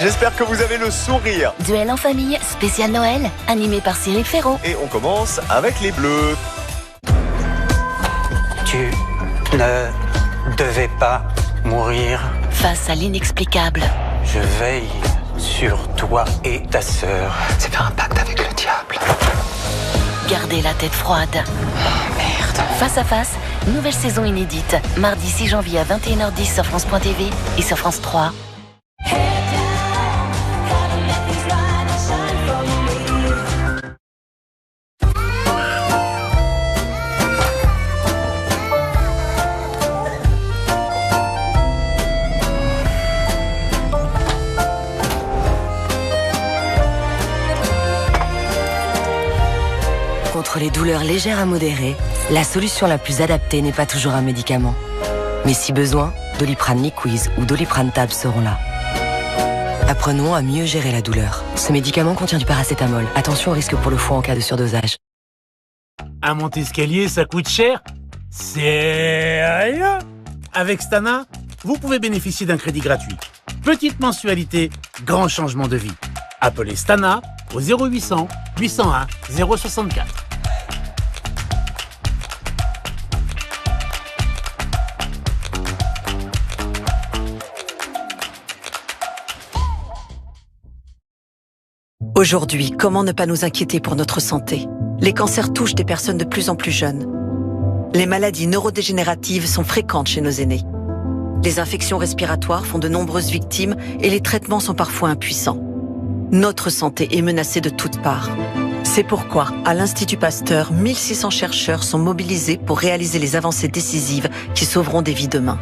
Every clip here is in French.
J'espère que vous avez le sourire. Duel en famille, spécial Noël, animé par Cyril Ferraud. Et on commence avec les bleus. Tu ne devais pas mourir. Face à l'inexplicable. Je veille sur toi et ta sœur. C'est faire un pacte avec le diable. Gardez la tête froide. Oh, merde. Face à face, nouvelle saison inédite. Mardi 6 janvier à 21h10 sur France.tv et sur France 3. Contre les douleurs légères à modérées, la solution la plus adaptée n'est pas toujours un médicament. Mais si besoin, Doliprane Liquiz ou Doliprane Tab seront là. Apprenons à mieux gérer la douleur. Ce médicament contient du paracétamol. Attention au risque pour le foie en cas de surdosage. Un monte-escalier, ça coûte cher? C'est rien. Avec Stana, vous pouvez bénéficier d'un crédit gratuit. Petite mensualité, grand changement de vie. Appelez Stana au 0800 801 064. Aujourd'hui, comment ne pas nous inquiéter pour notre santé? Les cancers touchent des personnes de plus en plus jeunes. Les maladies neurodégénératives sont fréquentes chez nos aînés. Les infections respiratoires font de nombreuses victimes et les traitements sont parfois impuissants. Notre santé est menacée de toutes parts. C'est pourquoi, à l'Institut Pasteur, 1600 chercheurs sont mobilisés pour réaliser les avancées décisives qui sauveront des vies demain.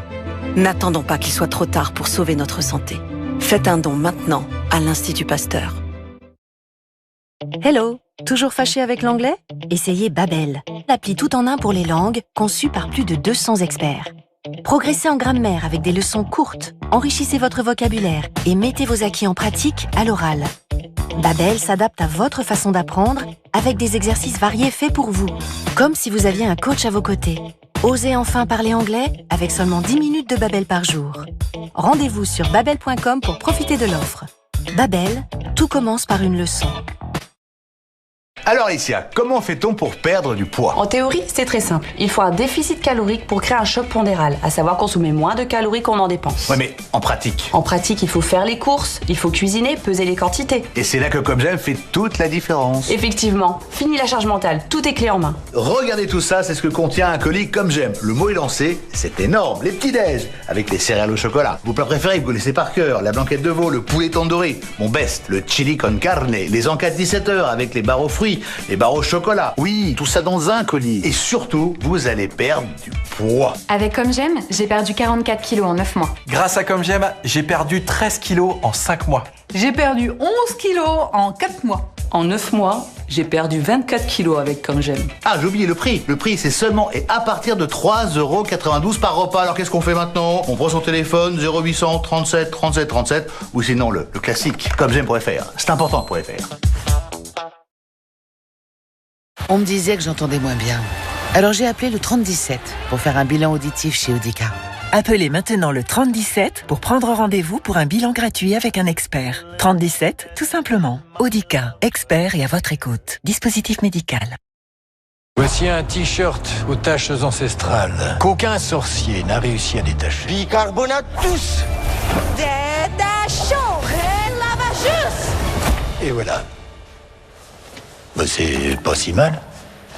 N'attendons pas qu'il soit trop tard pour sauver notre santé. Faites un don maintenant à l'Institut Pasteur. Hello, toujours fâché avec l'anglais? Essayez Babbel, l'appli tout en un pour les langues, conçue par plus de 200 experts. Progressez en grammaire avec des leçons courtes, enrichissez votre vocabulaire et mettez vos acquis en pratique à l'oral. Babbel s'adapte à votre façon d'apprendre avec des exercices variés faits pour vous, comme si vous aviez un coach à vos côtés. Osez enfin parler anglais avec seulement 10 minutes de Babbel par jour. Rendez-vous sur babbel.com pour profiter de l'offre. Babbel, tout commence par une leçon. Alors Alicia, comment fait-on pour perdre du poids? En théorie, c'est très simple. Il faut un déficit calorique pour créer un choc pondéral, à savoir consommer moins de calories qu'on en dépense. Ouais, mais en pratique? En pratique, il faut faire les courses, il faut cuisiner, peser les quantités. Et c'est là que Comme J'aime fait toute la différence. Effectivement, fini la charge mentale, tout est clé en main. Regardez tout ça, c'est ce que contient un colis Comme J'aime. Le mot est lancé, c'est énorme. Les petits déj avec les céréales au chocolat. Vos plats préférés, vous connaissez par cœur. La blanquette de veau, le poulet tandoori. Mon best, le chili con carne. Les encas de 17h avec les barres aux fruits, les barres au chocolat. Oui, tout ça dans un colis. Et surtout, vous allez perdre du poids. Avec Comme J'aime, j'ai perdu 44 kilos en 9 mois. Grâce à Comme J'aime, j'ai perdu 13 kilos en 5 mois. J'ai perdu 11 kilos en 4 mois. En 9 mois, j'ai perdu 24 kilos avec Comme J'aime. Ah, j'ai oublié le prix. Le prix, c'est seulement et à partir de 3,92 € par repas. Alors qu'est-ce qu'on fait maintenant? On prend son téléphone, 0800 37 37 37, ou sinon le classique, commej'aime.fr. C'est important pour FR. On me disait que j'entendais moins bien. Alors j'ai appelé le 3017 pour faire un bilan auditif chez Audica. Appelez maintenant le 3017 pour prendre rendez-vous pour un bilan gratuit avec un expert. 3017, tout simplement. Audica, expert et à votre écoute. Dispositif médical. Voici un t-shirt aux taches ancestrales qu'aucun sorcier n'a réussi à détacher. Bicarbonate tous. Détachons, lavageux. Et voilà. Bah, c'est pas si mal.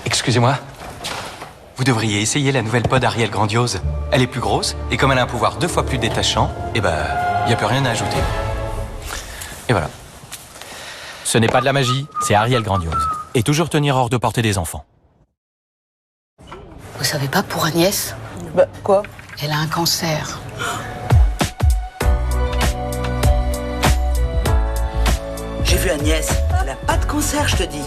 Excusez-moi. Vous devriez essayer la nouvelle pod Ariel Grandiose. Elle est plus grosse, et comme elle a un pouvoir 2 fois plus détachant, y a plus rien à ajouter. Et voilà. Ce n'est pas de la magie, c'est Ariel Grandiose. Et toujours tenir hors de portée des enfants. Vous savez pas pour Agnès? Bah, quoi? Elle a un cancer. J'ai vu Agnès. Elle a pas de cancer, je te dis.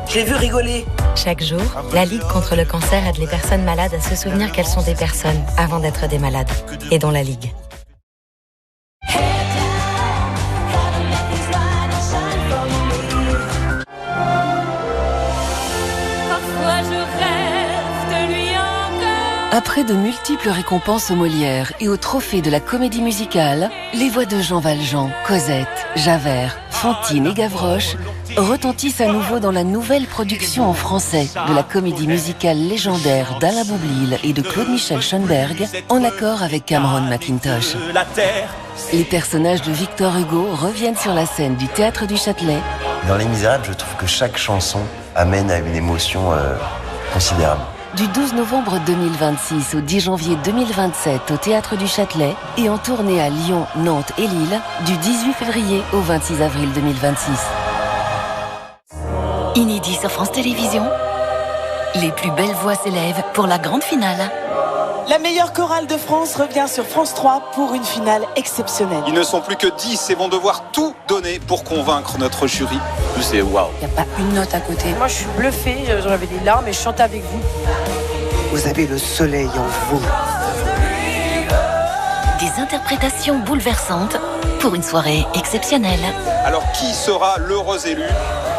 Je l'ai vu rigoler. Chaque jour, la Ligue contre le cancer aide les personnes malades à se souvenir qu'elles sont des personnes avant d'être des malades. Aidons la Ligue. Après de multiples récompenses aux Molières et au trophée de la comédie musicale, les voix de Jean Valjean, Cosette, Javert, Fantine et Gavroche retentissent à nouveau dans la nouvelle production en français de la comédie musicale légendaire d'Alain Boublil et de Claude-Michel Schoenberg, en accord avec Cameron Mackintosh. Les personnages de Victor Hugo reviennent sur la scène du Théâtre du Châtelet. Dans Les Misérables, je trouve que chaque chanson amène à une émotion considérable. Du 12 novembre 2026 au 10 janvier 2027 au Théâtre du Châtelet et en tournée à Lyon, Nantes et Lille du 18 février au 26 avril 2026. Inédit sur France Télévisions, les plus belles voix s'élèvent pour la grande finale. La meilleure chorale de France revient sur France 3 pour une finale exceptionnelle. Ils ne sont plus que 10 et vont devoir tout donner pour convaincre notre jury. C'est waouh. Il n'y a pas une note à côté. Moi, je suis bluffée, j'avais des larmes et je chantais avec vous. Vous avez le soleil en vous. Des interprétations bouleversantes pour une soirée exceptionnelle. Alors, qui sera l'heureux élu?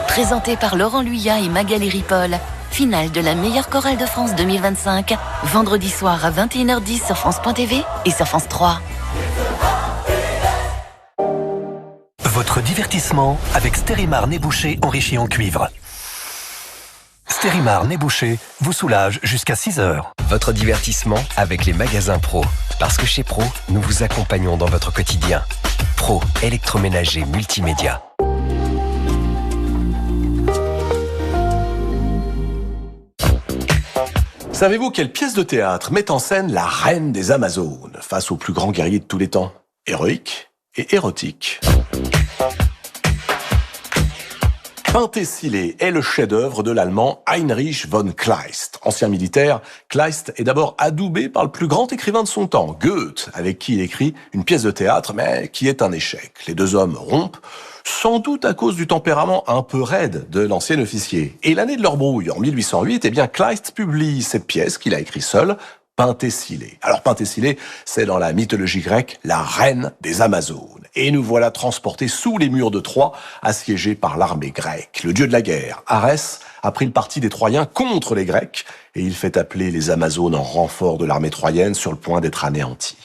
Présenté par Laurent Luyat et Magali Ripoll. Finale de la meilleure chorale de France 2025, vendredi soir à 21h10 sur France.tv et sur France 3. Votre divertissement avec Stérimar nez bouché enrichi en cuivre. Stérimar nez bouché vous soulage jusqu'à 6 heures. Votre divertissement avec les magasins Pro. Parce que chez Pro, nous vous accompagnons dans votre quotidien. Pro, électroménager multimédia. Savez-vous quelle pièce de théâtre met en scène la reine des Amazones face au plus grand guerrier de tous les temps? Héroïque et érotique. Penthesilée est le chef-d'œuvre de l'allemand Heinrich von Kleist. Ancien militaire, Kleist est d'abord adoubé par le plus grand écrivain de son temps, Goethe, avec qui il écrit une pièce de théâtre, mais qui est un échec. Les deux hommes rompent, sans doute à cause du tempérament un peu raide de l'ancien officier. Et l'année de leur brouille, en 1808, eh bien, Kleist publie cette pièce qu'il a écrite seul, Penthesilée. Alors Penthesilée, c'est dans la mythologie grecque la reine des Amazones. Et nous voilà transportés sous les murs de Troie, assiégés par l'armée grecque. Le dieu de la guerre, Arès, a pris le parti des Troyens contre les Grecs et il fait appeler les Amazones en renfort de l'armée troyenne sur le point d'être anéanties.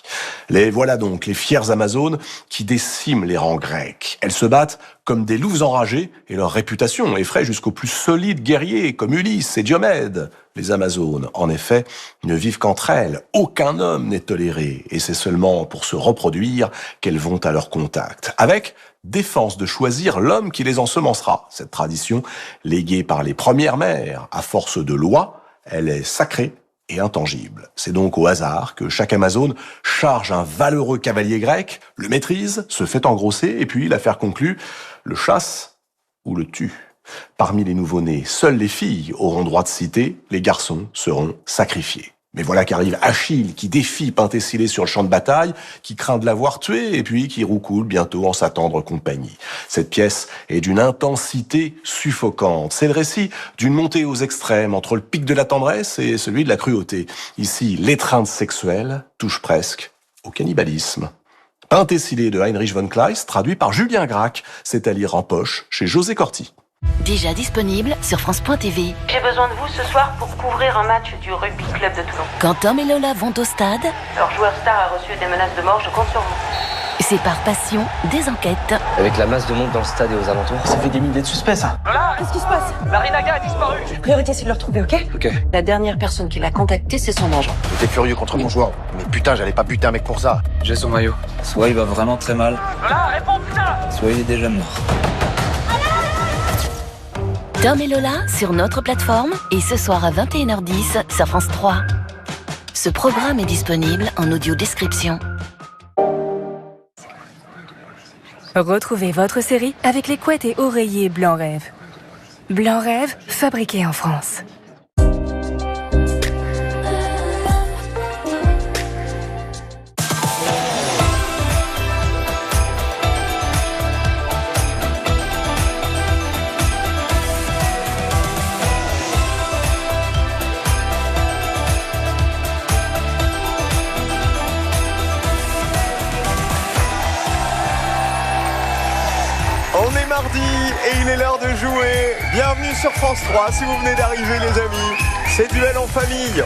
Les voilà donc, les fières Amazones qui déciment les rangs grecs. Elles se battent comme des loups enragés et leur réputation effraie jusqu'aux plus solides guerriers comme Ulysse et Diomède. Les Amazones, en effet, ne vivent qu'entre elles. Aucun homme n'est toléré et c'est seulement pour se reproduire qu'elles vont à leur contact. Avec défense de choisir l'homme qui les ensemencera. Cette tradition, léguée par les premières mères, à force de lois, elle est sacrée et intangible. C'est donc au hasard que chaque Amazone charge un valeureux cavalier grec, le maîtrise, se fait engrosser et puis, l'affaire conclue, le chasse ou le tue. Parmi les nouveau-nés, seules les filles auront droit de citer, les garçons seront sacrifiés. Mais voilà qu'arrive Achille, qui défie Penthesilée sur le champ de bataille, qui craint de l'avoir tué, et puis qui roucoule bientôt en sa tendre compagnie. Cette pièce est d'une intensité suffocante. C'est le récit d'une montée aux extrêmes entre le pic de la tendresse et celui de la cruauté. Ici, l'étreinte sexuelle touche presque au cannibalisme. Penthesilée de Heinrich von Kleist, traduit par Julien Gracq, c'est à lire en poche chez José Corti. Déjà disponible sur France.tv. J'ai besoin de vous ce soir pour couvrir un match du Rugby Club de Toulon. Quand Tom et Lola vont au stade, leur joueur star a reçu des menaces de mort, je compte sur vous. c'est par passion des enquêtes. Avec la masse de monde dans le stade et aux alentours, ça fait des milliers de suspects, ça. Lola, qu'est-ce qui se passe? Marinaga a disparu. Priorité, c'est de le retrouver, ok? Ok. La dernière personne qui l'a contacté, c'est son agent. J'étais furieux contre mon joueur. Mais putain, j'allais pas buter un mec pour ça. J'ai son maillot. Soit il va vraiment très mal. Lola, réponds, putain! Soit il est déjà mort. Tom et Lola sur notre plateforme et ce soir à 21h10 sur France 3. Ce programme est disponible en audio description. Retrouvez votre série avec les couettes et oreillers Blanc Rêve. Blanc Rêve, fabriqué en France. On est mardi et il est l'heure de jouer. Bienvenue sur France 3 si vous venez d'arriver les amis. C'est Duel en famille.